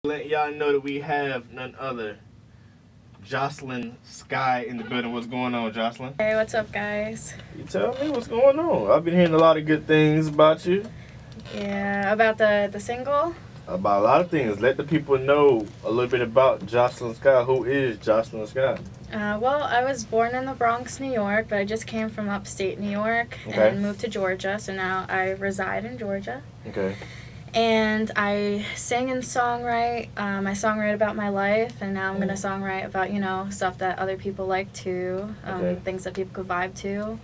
Let y'all know that we have none other Joslyn Sky in the building. What's going on, Joslyn? Hey, what's up, guys? You tell me what's going on. I've been hearing a lot of good things about you. Yeah, about the single? About a lot of things. Let the people know a little bit about Joslyn Sky. Who is Joslyn Sky? Well, I was born in the Bronx, New York, but I just came from upstate New York and moved to Georgia, so now I reside in Georgia. Okay. And I sing and songwrite. I songwrite about my life, and now I'm going to songwrite about, stuff that other people like too, things that people could vibe to.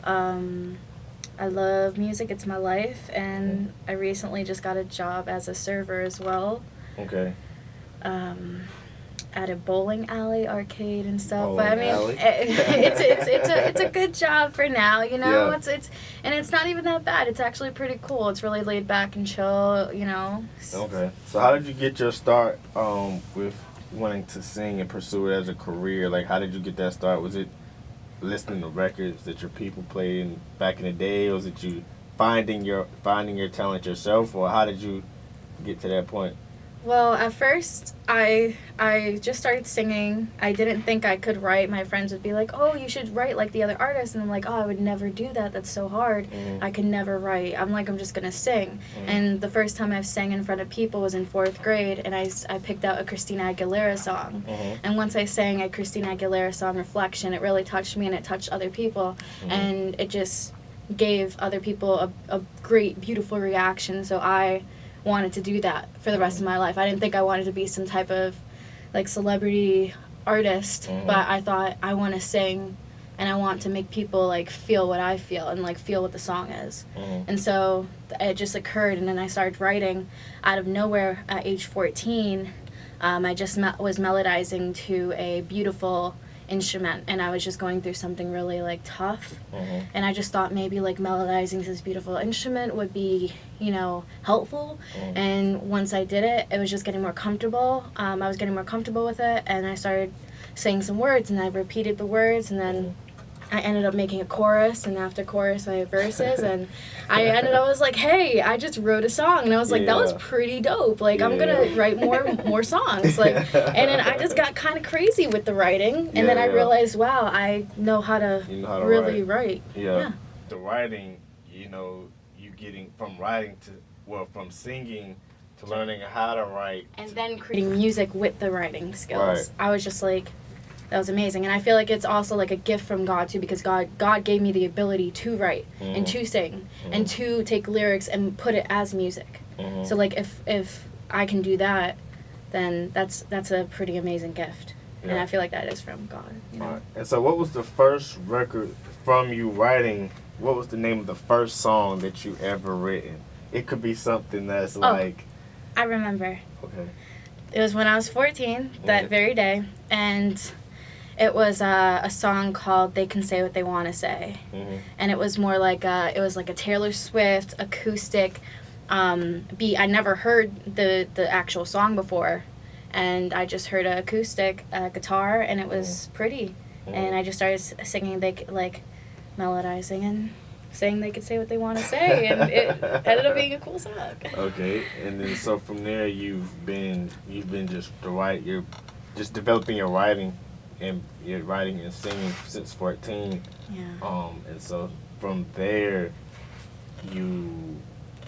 I love music. It's my life, and I recently just got a job as a server as well. Okay. At a bowling alley, arcade, and stuff. Bowling but I mean, alley. it's a good job for now. Yeah. It's not even that bad. It's actually pretty cool. It's really laid back and chill. Okay. So how did you get your start with wanting to sing and pursue it as a career? Like, how did you get that start? Was it listening to records that your people played back in the day, or was it you finding your talent yourself, or how did you get to that point? Well, at first, I just started singing. I didn't think I could write. My friends would be like, "Oh, you should write like the other artists," and I'm like, "Oh, I would never do that. That's so hard. I can never write." I'm just gonna sing. And the first time I sang in front of people was in 4th grade, and I picked out a Christina Aguilera song. And once I sang a Christina Aguilera song, Reflection, it really touched me, and it touched other people, and it just gave other people a great, beautiful reaction. So I wanted to do that for the rest of my life. I didn't think I wanted to be some type of like celebrity artist, but I thought I want to sing and I want to make people like feel what I feel and like feel what the song is. And so it just occurred, and then I started writing out of nowhere at age 14. I just was melodizing to a beautiful instrument, and I was just going through something really like tough, and I just thought maybe like melodizing to this beautiful instrument would be helpful. And once I did it, it was just getting more comfortable. I was getting more comfortable with it, and I started saying some words, and I repeated the words, and then I ended up making a chorus, and after chorus I had verses, and I was like, hey, I just wrote a song, and I was like, that was pretty dope, like I'm gonna write more songs, like, and then I just got kind of crazy with the writing, and then I realized, wow, I know how to really write. The writing, you getting from writing from singing to learning how to write, and then creating music with the writing skills. I was just like, that was amazing. And I feel like it's also like a gift from God too, because God gave me the ability to write and to sing and to take lyrics and put it as music. So like if I can do that, then that's a pretty amazing gift. And I feel like that is from God. Right. And so what was the first record from you writing? What was the name of the first song that you ever written? It could be something that's like... I remember. Okay. It was when I was 14, that very day, and it was a song called "They Can Say What They Want to Say," and it was more like a Taylor Swift acoustic beat. I never heard the actual song before, and I just heard an acoustic guitar, and it was pretty, and I just started singing, melodizing and saying they could say what they want to say, and it ended up being a cool song. Okay, and then so from there you've been you're just developing your writing. And you're writing and singing since 14. And so from there, you,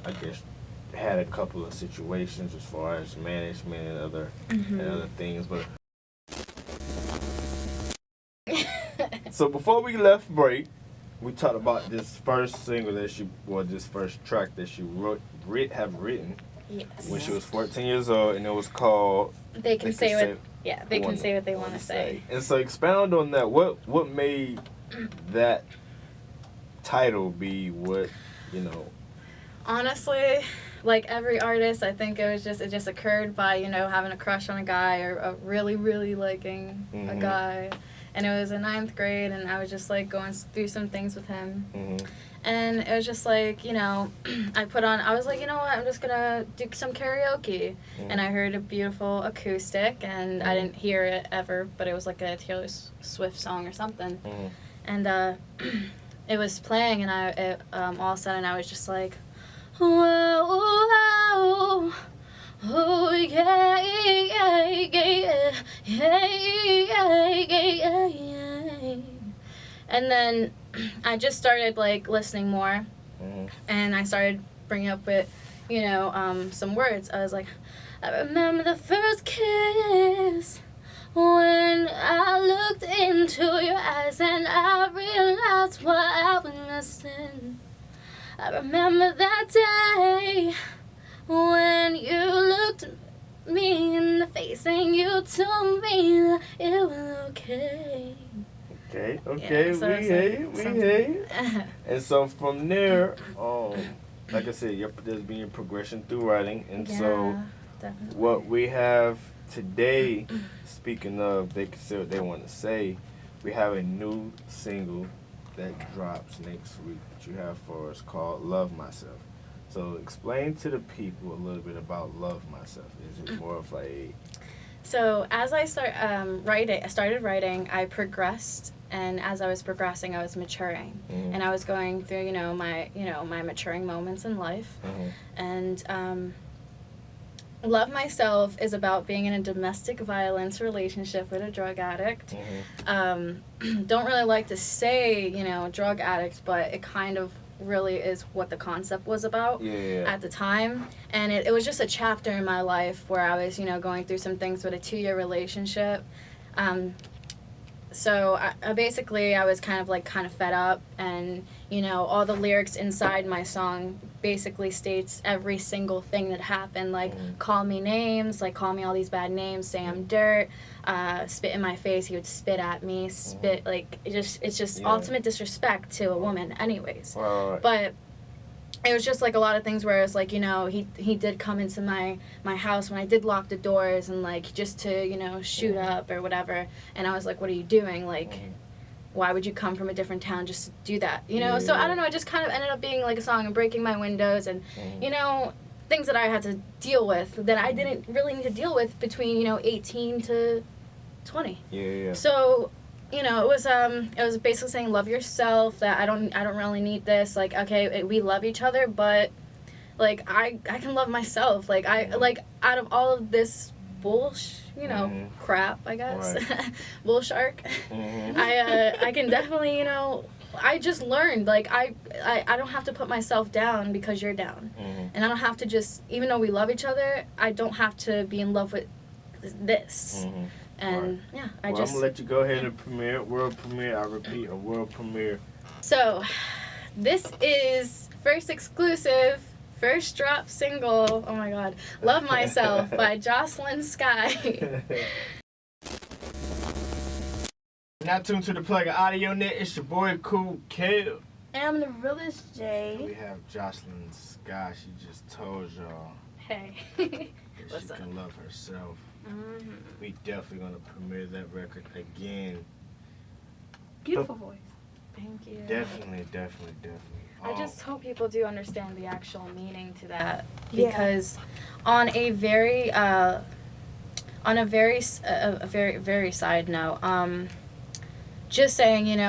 I guess, had a couple of situations as far as management and other things. But so before we left break, we talked about this first single this first track that you have written. Yes. When she was 14 years old, and it was called They Can Say What They Want to Say. And so expound on that. What made that title be what, Honestly, like every artist, I think it just occurred by, having a crush on a guy or really, really liking a guy. And it was in 9th grade, and I was just like going through some things with him. And it was just like, I was like, you know what, I'm just going to do some karaoke. And I heard a beautiful acoustic, and I didn't hear it ever, but it was like a Taylor Swift song or something. And it was playing, and all of a sudden I was just like, whoa, whoa, oh yeah, And then I just started, like, listening more. And I started bringing up with, you know, some words. I was like, I remember the first kiss when I looked into your eyes and I realized what I was missing. I remember that day when you looked me in the face and you told me that it was okay. Okay, we hear you. And so from there, like I said, there's been a progression through writing, and so definitely. What we have today, speaking of, they can say what they want to say, we have a new single that drops next week that you have for us called Love Myself. So explain to the people a little bit about Love Myself. Is it more of a... So as I started writing, I progressed, and as I was progressing, I was maturing, and I was going through, my maturing moments in life, and Love Myself is about being in a domestic violence relationship with a drug addict. Don't really like to say, drug addict, but it kind of really is what the concept was about at the time. And it was just a chapter in my life where I was, going through some things with a 2-year relationship. So I basically, I was kind of fed up, and, all the lyrics inside my song basically states every single thing that happened, like, call me names, like, call me all these bad names, say I'm dirt, spit in my face, he would spit at me, spit, like, it's just ultimate disrespect to a woman anyways. But it was just, like, a lot of things where it was, like, he did come into my house when I did lock the doors, and, like, just to, shoot up or whatever. And I was like, what are you doing? Like, why would you come from a different town just to do that? So I don't know, it just kind of ended up being, like, a song and breaking my windows and, things that I had to deal with that I didn't really need to deal with between, 18 to 20. So... it was basically saying love yourself, that I don't really need this, like, okay, we love each other, but, like, I can love myself, like, out of all of this crap, I guess, bull shark, I can definitely, I just learned, like, I don't have to put myself down because you're down, and I don't have to just, even though we love each other, I don't have to be in love with this. And I'm gonna let you go ahead and premiere, world premiere. I repeat, a world premiere. So, this is first exclusive, first drop single. Oh my God, "Love Myself" by Joslyn Sky. Now tuned to the plug of Audionet. It's your boy Kool. And I'm the realest Jaee. We have Joslyn Sky. She just told y'all. Hey. That she can love herself. We definitely gonna premiere that record again. Beautiful voice. Thank you. Definitely. I just hope people do understand the actual meaning to that, because on a very very side note, just saying,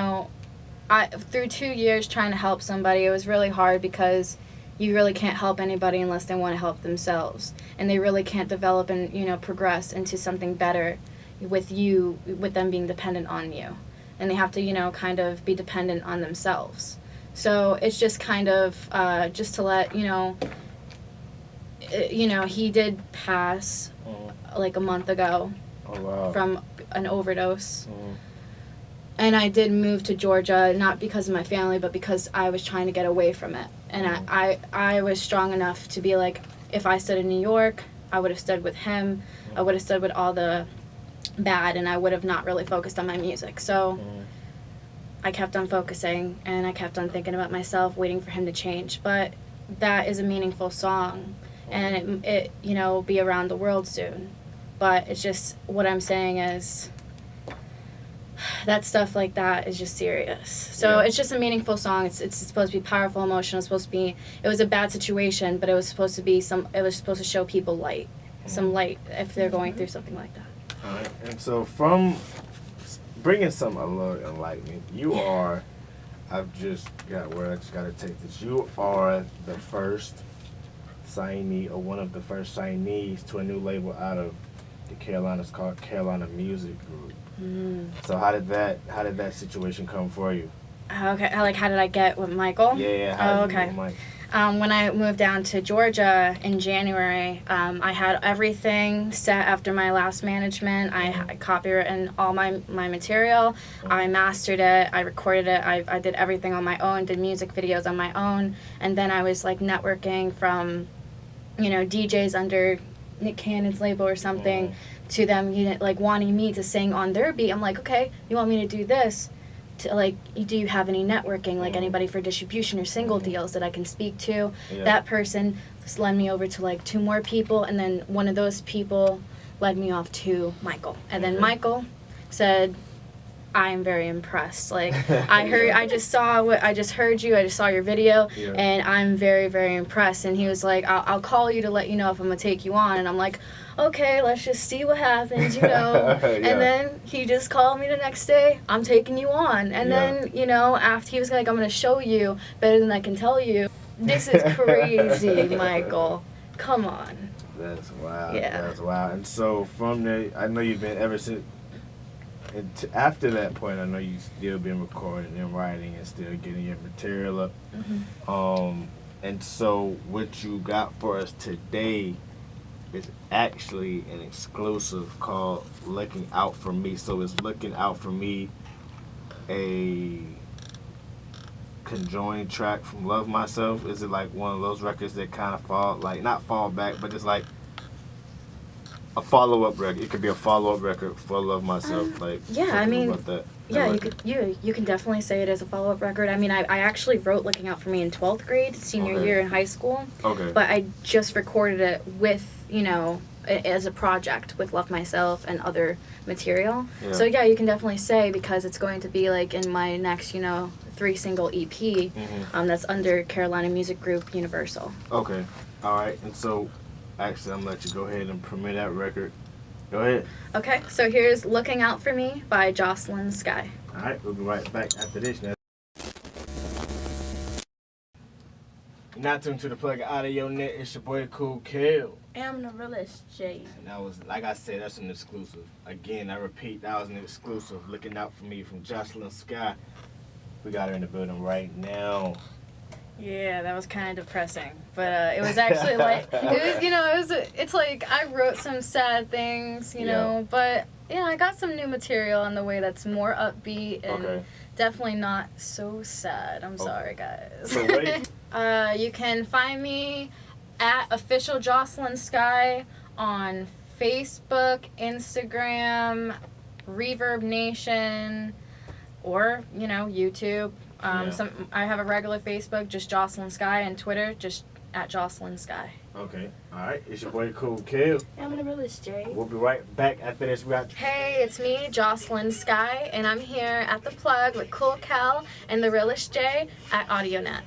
I through 2 years trying to help somebody, it was really hard because you really can't help anybody unless they want to help themselves, and they really can't develop and progress into something better with them being dependent on you, and they have to kind of be dependent on themselves. So it's just kind of just to let he did pass like a month ago from an overdose. And I did move to Georgia, not because of my family, but because I was trying to get away from it. And I was strong enough to be like, if I stood in New York, I would have stood with him. I would have stood with all the bad, and I would have not really focused on my music. So I kept on focusing, and I kept on thinking about myself, waiting for him to change. But that is a meaningful song, and it will be around the world soon. But it's just, what I'm saying is, that stuff like that is just serious. So it's just a meaningful song. It's supposed to be powerful, emotional. It's supposed to be, it was a bad situation, but it was supposed to be it was supposed to show people light, some light if they're going through something like that. All right. And so from bringing some enlightenment, you are, I just got to take this. You are the first signee, or one of the first signees to a new label out of the Carolinas called Carolina Music Group. So how did that situation come for you? Okay, like how did I get with Michael? Yeah. How did you get with Mike? When I moved down to Georgia in January, I had everything set after my last management. I had copywritten all my material. I mastered it. I recorded it. I did everything on my own, did music videos on my own. And then I was like networking from, DJs under Nick Cannon's label or something to them, like wanting me to sing on their beat. I'm like, okay, you want me to do this? Do you have any networking, like anybody for distribution or single deals that I can speak to? Yeah. That person just led me over to like 2 more people, and then one of those people led me off to Michael. And then Michael said, I am very impressed. Like, I just heard you, I just saw your video, and I'm very, very impressed. And he was like, I'll call you to let you know if I'm going to take you on. And I'm like, okay, let's just see what happens, And then he just called me the next day, I'm taking you on. And then, after he was like, I'm going to show you better than I can tell you. This is crazy, Michael. Come on. That's wild. Yeah. That's wild. And so from there, I know you've been ever since. And after that point, I know you've still been recording and writing and still getting your material up. And so what you got for us today is actually an exclusive called Looking Out For Me. So it's Looking Out For Me, a conjoined track from Love Myself. Is it like one of those records that kind of not fall back, but it's like a follow-up record? It could be a follow-up record for Love Myself. You can definitely say it is a follow-up record. I mean, I actually wrote Looking Out For Me in 12th grade, senior year in high school. Okay. But I just recorded it with, as a project with Love Myself and other material. Yeah. So yeah, you can definitely say, because it's going to be like in my next, 3-single EP that's under Carolina Music Group Universal. Okay. All right. And so actually, I'm going to let you go ahead and premiere that record. Go ahead. Okay, so here's Looking Out For Me by Joslyn Sky. All right, we'll be right back after this. Now, not tuned to the plug Audionet. It's your boy Kool. And I'm the Realest, Jaee. And that was, like I said, that's an exclusive. Again, I repeat, that was an exclusive. Looking Out For Me from Joslyn Sky. We got her in the building right now. Yeah, that was kind of depressing, but it was actually like it's like I wrote some sad things, but I got some new material on the way that's more upbeat and definitely not so sad. I'm sorry, guys. So wait. You can find me at official Joslyn Sky on Facebook, Instagram, Reverb Nation, or YouTube. I have a regular Facebook, just Joslyn Sky, and Twitter, just at Joslyn Sky. Okay. All right. It's your boy Kool. I'm the Realest, Jaee. We'll be right back after this. Hey, it's me, Joslyn Sky, and I'm here at The Plug with Kool and the Realest Jaee at Audionet.